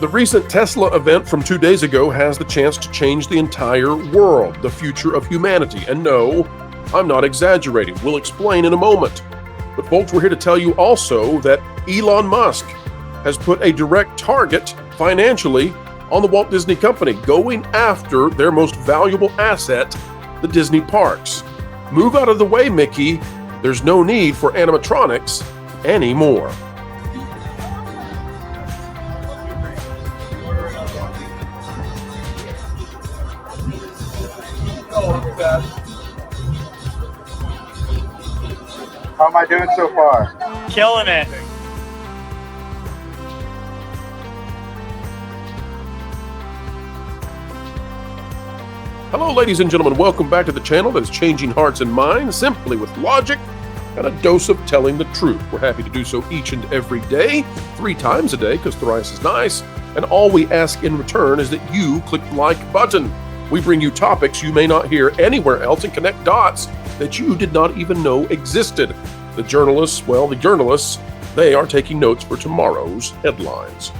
The recent Tesla event from 2 days ago has the chance to change the entire world, the future of humanity. And no, I'm not exaggerating. We'll explain in a moment. But folks, we're here to tell you also that Elon Musk has put a direct target financially on the Walt Disney Company, going after their most valuable asset, the Disney parks. Move out of the way, Mickey. There's no need for animatronics anymore. How am I doing so far? Killing it. Hello, ladies and gentlemen. Welcome back to the channel that is changing hearts and minds simply with logic and a dose of telling the truth. We're happy to do so each and every day, 3 times a day, because thrice is nice. And all we ask in return is that you click the like button. We bring you topics you may not hear anywhere else and connect dots that you did not even know existed. The journalists, they are taking notes for tomorrow's headlines.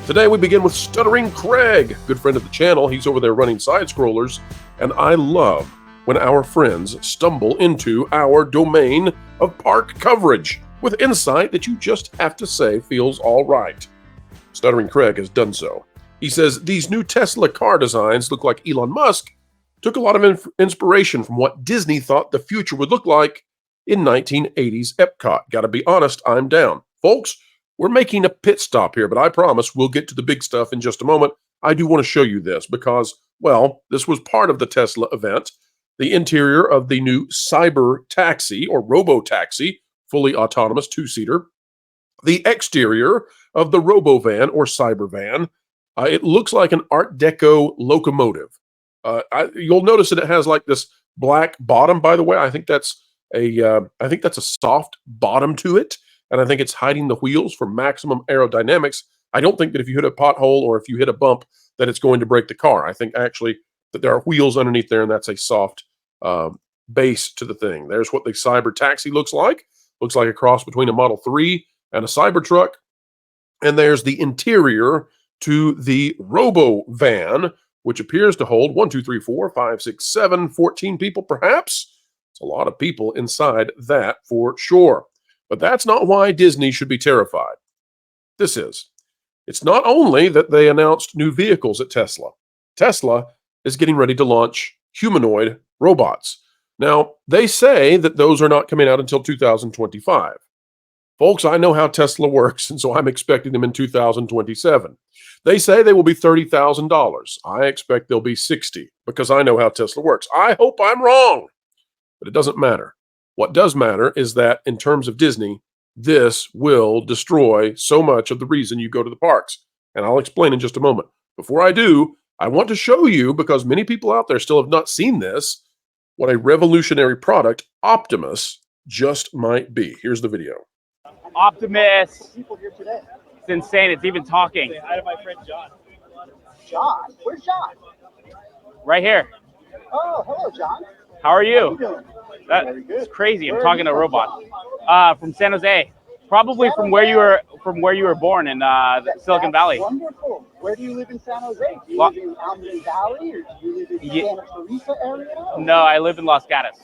Today we begin with Stuttering Craig, good friend of the channel. He's over there running side scrollers, and I love when our friends stumble into our domain of park coverage with insight that you just have to say feels all right. Stuttering Craig has done so. He says these new Tesla car designs look like Elon Musk took a lot of inspiration from what Disney thought the future would look like in 1980s Epcot. Gotta be honest, I'm down. Folks, we're making a pit stop here, but I promise we'll get to the big stuff in just a moment. I do want to show you this because, well, this was part of the Tesla event. The interior of the new Cyber Taxi or Robo-Taxi, fully autonomous 2-seater. The exterior of the Robo-Van or Cyber Van. It looks like an Art Deco locomotive. You'll notice that it has like this black bottom, by the way. I think that's a soft bottom to it. And I think it's hiding the wheels for maximum aerodynamics. I don't think that if you hit a pothole or if you hit a bump that it's going to break the car. I think actually that there are wheels underneath there, and that's a soft base to the thing. There's what the Cyber Taxi looks like. Looks like a cross between a Model 3 and a Cybertruck. And there's the interior to the Robo Van, which appears to hold 14 people perhaps. It's a lot of people inside that for sure. But that's not why Disney should be terrified. This is. It's not only that they announced new vehicles at Tesla. Tesla is getting ready to launch humanoid robots. Now, they say that those are not coming out until 2025. Folks, I know how Tesla works, and so I'm expecting them in 2027. They say they will be $30,000. I expect they'll be $60,000 because I know how Tesla works. I hope I'm wrong, but it doesn't matter. What does matter is that in terms of Disney, this will destroy so much of the reason you go to the parks. And I'll explain in just a moment. Before I do, I want to show you, because many people out there still have not seen this, what a revolutionary product Optimus just might be. Here's the video. Optimus. It's insane. It's even talking. Hi to my friend John. John? Where's John? Right here. Oh, hello, John. How are you? Doing? That's crazy. I'm talking to a robot. From San Jose. Probably from where you were born in Silicon Valley. Wonderful. Where do you live in San Jose? Do you live in Almond Valley, or do you live in Santa Teresa area? No, I live in Los Gatos.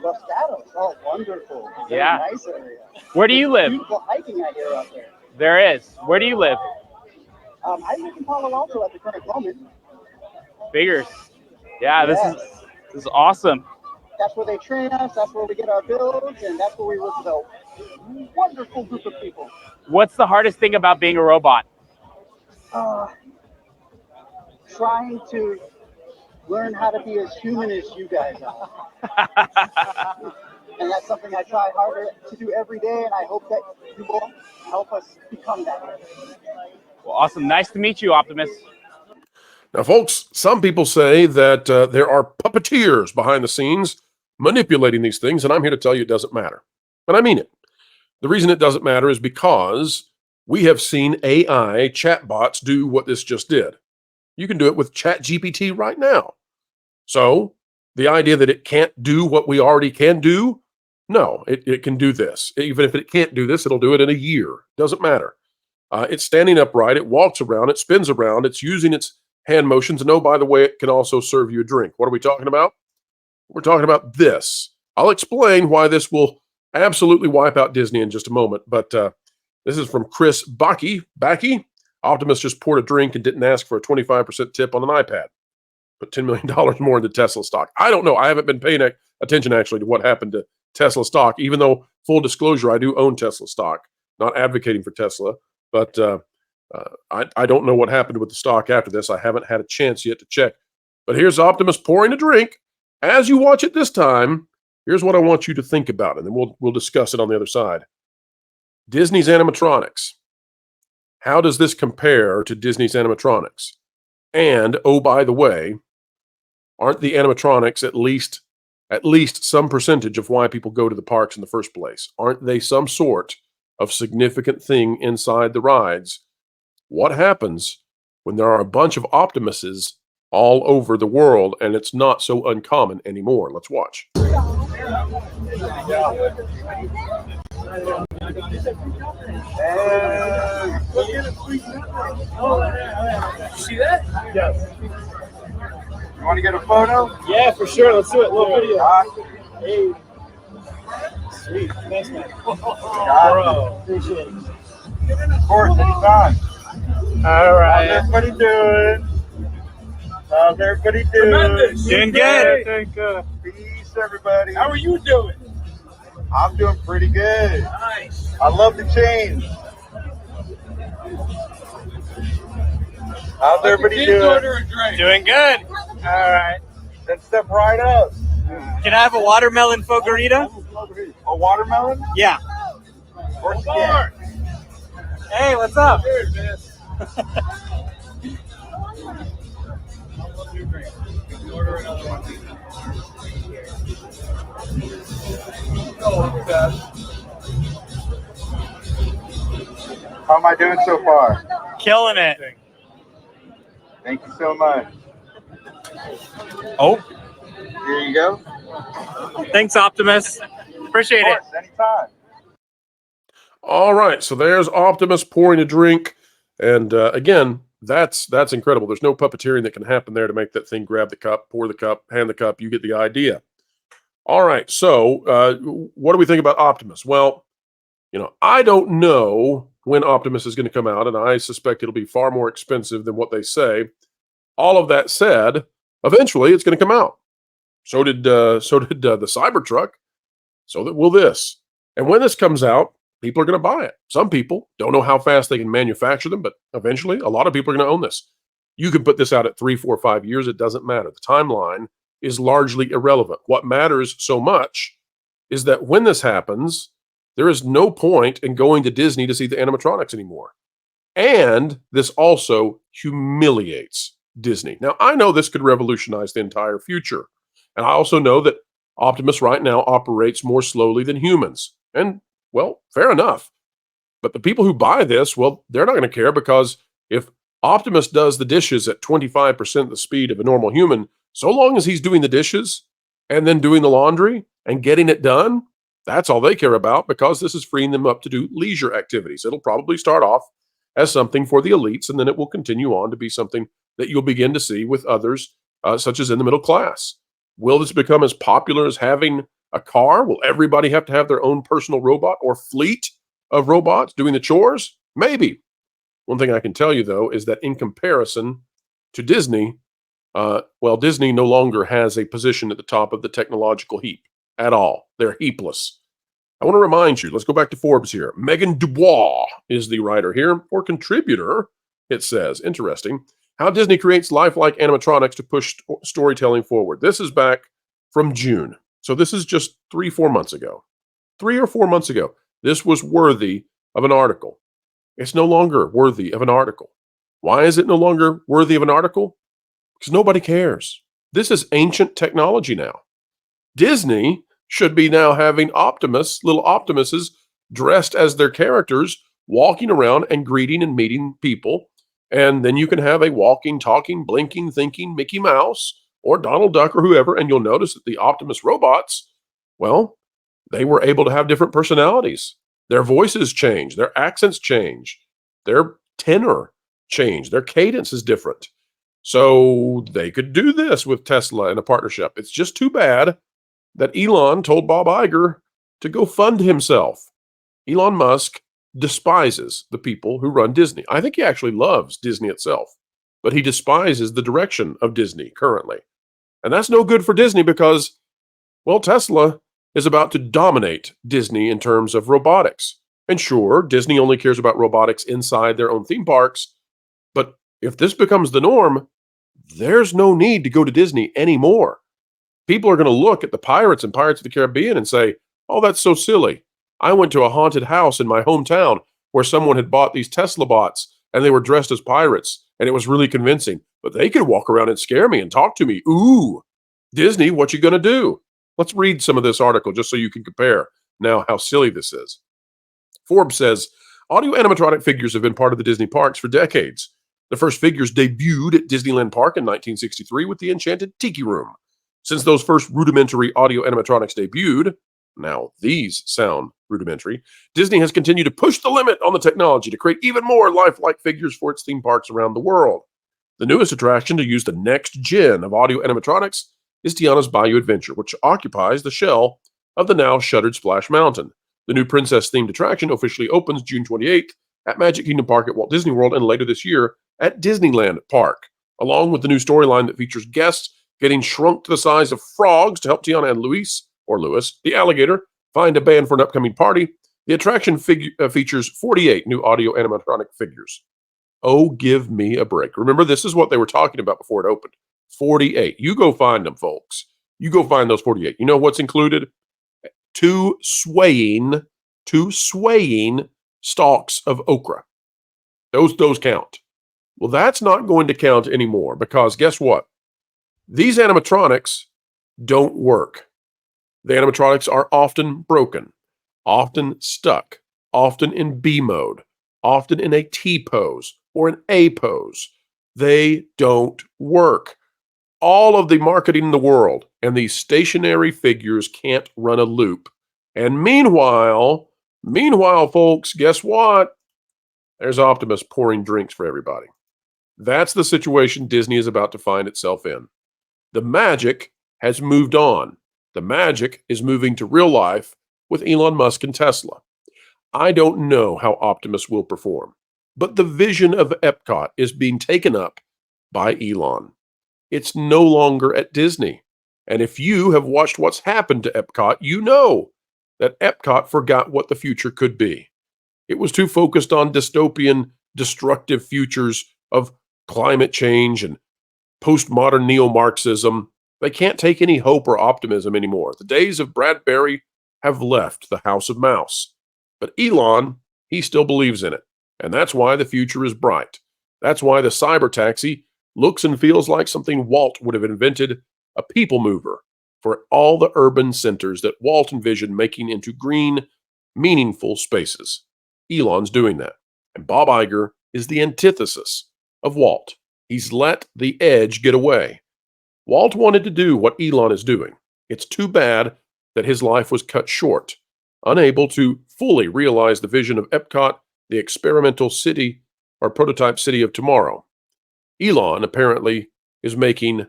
Los Gatos. Oh, wonderful. Very Yeah. Nice area. Where do you live? Beautiful hiking I hear out there. There is. Where do you live? I live in Palo Alto at the current moment. Figures. Yeah, Yes. this is awesome. That's where they train us. That's where we get our builds, and that's where we work with a wonderful group of people. What's the hardest thing about being a robot? Trying to learn how to be as human as you guys are. And that's something I try harder to do every day, and I hope that you will help us become that way. Well, awesome. Nice to meet you, Optimus. Now, folks, some people say that there are puppeteers behind the scenes manipulating these things, and I'm here to tell you it doesn't matter. And I mean it. The reason it doesn't matter is because we have seen AI chatbots do what this just did. You can do it with ChatGPT right now. So the idea that it can't do what we already can do, no, it can do this. Even if it can't do this, it'll do it in a year. Doesn't matter. It's standing upright. It walks around. It spins around. It's using its hand motions. And oh, by the way, it can also serve you a drink. What are we talking about? We're talking about this. I'll explain why this will absolutely wipe out Disney in just a moment. But this is from Chris Bakke. Optimus just poured a drink and didn't ask for a 25% tip on an iPad. Put $10 million more into Tesla stock. I don't know. I haven't been paying attention actually to what happened to Tesla stock, even though, full disclosure, I do own Tesla stock. Not advocating for Tesla, but I don't know what happened with the stock after this. I haven't had a chance yet to check. But here's Optimus pouring a drink. As you watch it this time, here's what I want you to think about, and then we'll discuss it on the other side. Disney's animatronics. How does this compare to Disney's animatronics? And, oh, by the way, aren't the animatronics at least some percentage of why people go to the parks in the first place? Aren't they some sort of significant thing inside the rides? What happens when there are a bunch of Optimuses all over the world and it's not so uncommon anymore? Let's watch. See that? Yes. You want to get a photo? Yeah, for sure. Let's do it. Little video. Hey. Sweet. Thanks, man. Bro. Appreciate it. Of course, anytime. All right. How's everybody doing? How's everybody doing? Tremendous. Doing good. Doing good. Peace, everybody. How are you doing? I'm doing pretty good. Nice. I love the chains. How's everybody doing? Doing good. All right. Then step right up. Can I have a watermelon fogarita? A watermelon? Yeah. Or skin? Hey, what's up? How am I doing so far? Killing it. Thank you so much. Oh, Here you go. thanks, Optimus. Appreciate Of it. course, anytime. All right, so there's Optimus pouring a drink. And again, that's incredible. There's no puppeteering that can happen there to make that thing grab the cup, pour the cup, hand the cup. You get the idea. All right, so what do we think about Optimus? Well, I don't know when Optimus is going to come out, and I suspect it'll be far more expensive than what they say. All of that said, eventually it's going to come out. So did the Cybertruck. So that will this. And when this comes out, people are going to buy it. Some people don't know how fast they can manufacture them, but eventually a lot of people are going to own this. You can put this out at 3, 4, 5 years. It doesn't matter. The timeline is largely irrelevant. What matters so much is that when this happens, there is no point in going to Disney to see the animatronics anymore. And this also humiliates Disney. Now, I know this could revolutionize the entire future. And I also know that Optimus right now operates more slowly than humans. And, well, fair enough. But the people who buy this, well, they're not going to care, because if Optimus does the dishes at 25% the speed of a normal human, so long as he's doing the dishes and then doing the laundry and getting it done, that's all they care about, because this is freeing them up to do leisure activities. It'll probably start off as something for the elites, and then it will continue on to be something that you'll begin to see with others, such as in the middle class. Will this become as popular as having a car? Will everybody have to have their own personal robot or fleet of robots doing the chores? Maybe. One thing I can tell you, though, is that in comparison to Disney, Disney no longer has a position at the top of the technological heap at all. They're heapless. I want to remind you, let's go back to Forbes here. Megan Dubois is the writer here, or contributor, it says. Interesting. How Disney creates lifelike animatronics to push storytelling forward. This is back from June. So this is just 3 or 4 months ago. 3 or 4 months ago. This was worthy of an article. It's no longer worthy of an article. Why is it no longer worthy of an article? Because nobody cares. This is ancient technology now. Disney should be now having little Optimuses dressed as their characters, walking around and greeting and meeting people. And then you can have a walking, talking, blinking, thinking Mickey Mouse or Donald Duck or whoever. And you'll notice that the Optimus robots, well, they were able to have different personalities. Their voices change. Their accents change. Their tenor changed. Their cadence is different. So they could do this with Tesla in a partnership. It's just too bad that Elon told Bob Iger to go fund himself. Elon Musk despises the people who run Disney. I think he actually loves Disney itself, but he despises the direction of Disney currently. And that's no good for Disney because, well, Tesla is about to dominate Disney in terms of robotics. And sure, Disney only cares about robotics inside their own theme parks, but if this becomes the norm, there's no need to go to Disney anymore. People are going to look at the pirates and Pirates of the Caribbean and say, oh, that's so silly. I went to a haunted house in my hometown where someone had bought these Tesla bots and they were dressed as pirates and it was really convincing. But they could walk around and scare me and talk to me. Ooh, Disney, what you going to do? Let's read some of this article just so you can compare now how silly this is. Forbes says, audio animatronic figures have been part of the Disney parks for decades. The first figures debuted at Disneyland Park in 1963 with the Enchanted Tiki Room. Since those first rudimentary audio animatronics debuted, now these sound rudimentary, Disney has continued to push the limit on the technology to create even more lifelike figures for its theme parks around the world. The newest attraction to use the next gen of audio animatronics is Tiana's Bayou Adventure, which occupies the shell of the now shuttered Splash Mountain. The new princess-themed attraction officially opens June 28th at Magic Kingdom Park at Walt Disney World and later this year at Disneyland Park, along with the new storyline that features guests getting shrunk to the size of frogs to help Tiana and Louis, the alligator, find a band for an upcoming party. The attraction features 48 new audio animatronic figures. Oh, give me a break. Remember, this is what they were talking about before it opened. 48. You go find them, folks. You go find those 48. You know what's included? Two swaying stalks of okra. Those count. Well, that's not going to count anymore because guess what? These animatronics don't work. The animatronics are often broken, often stuck, often in B mode, often in a T pose or an A pose. They don't work. All of the marketing in the world and these stationary figures can't run a loop. And meanwhile, folks, guess what? There's Optimus pouring drinks for everybody. That's the situation Disney is about to find itself in. The magic has moved on. The magic is moving to real life with Elon Musk and Tesla. I don't know how Optimus will perform, but the vision of Epcot is being taken up by Elon. It's no longer at Disney. And if you have watched what's happened to Epcot, you know that Epcot forgot what the future could be. It was too focused on dystopian, destructive futures of climate change and postmodern neo-Marxism. They can't take any hope or optimism anymore. The days of Bradbury have left the House of Mouse. But Elon, he still believes in it. And that's why the future is bright. That's why the cyber taxi looks and feels like something Walt would have invented, a people mover for all the urban centers that Walt envisioned making into green, meaningful spaces. Elon's doing that. And Bob Iger is the antithesis of Walt. He's let the edge get away. Walt wanted to do what Elon is doing. It's too bad that his life was cut short, unable to fully realize the vision of Epcot, the experimental city or prototype city of tomorrow. Elon apparently is making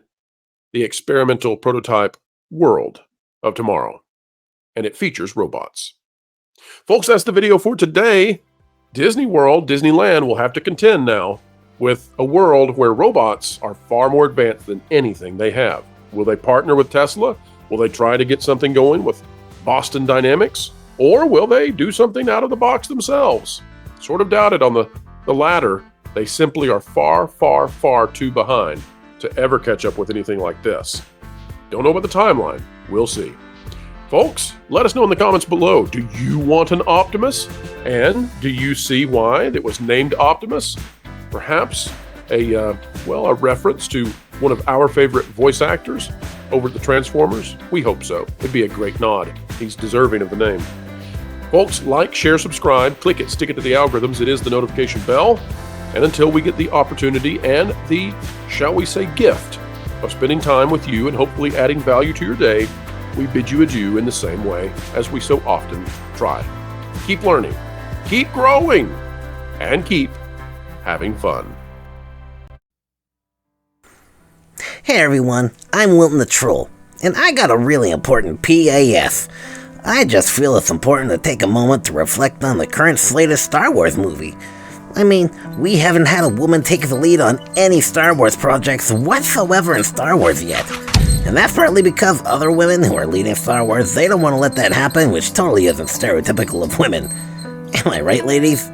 the experimental prototype world of tomorrow, and it features robots. Folks, that's the video for today. Disney World, Disneyland will have to contend now with a world where robots are far more advanced than anything they have. Will they partner with Tesla? Will they try to get something going with Boston Dynamics? Or will they do something out of the box themselves? Sort of doubt it on the latter. They simply are far, far, far too behind to ever catch up with anything like this. Don't know about the timeline. We'll see. Folks, let us know in the comments below. Do you want an Optimus? And do you see why it was named Optimus? Perhaps a reference to one of our favorite voice actors over at the Transformers? We hope so. It'd be a great nod. He's deserving of the name. Folks, like, share, subscribe, click it, stick it to the algorithms. It is the notification bell. And until we get the opportunity and the, shall we say, gift of spending time with you and hopefully adding value to your day, we bid you adieu in the same way as we so often try. Keep learning, keep growing, and keep having fun. Hey everyone, I'm Wilton the Troll, and I got a really important PAS. I just feel it's important to take a moment to reflect on the current slate of Star Wars movie. I mean, we haven't had a woman take the lead on any Star Wars projects whatsoever in Star Wars yet. And that's partly because other women who are leading Star Wars, they don't want to let that happen, which totally isn't stereotypical of women. Am I right, ladies?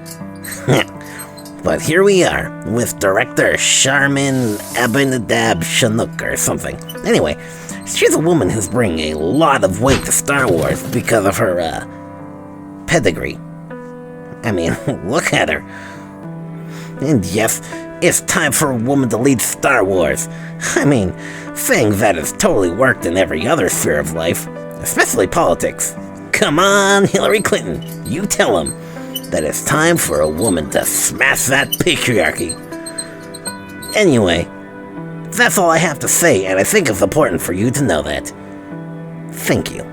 But here we are, with director Charmin Abinadab Chinook or something. Anyway, she's a woman who's bringing a lot of weight to Star Wars because of her, pedigree. I mean, look at her. And yes, it's time for a woman to lead Star Wars. I mean, thing that has totally worked in every other sphere of life, especially politics. Come on, Hillary Clinton, you tell him that it's time for a woman to smash that patriarchy. Anyway, that's all I have to say, and I think it's important for you to know that. Thank you.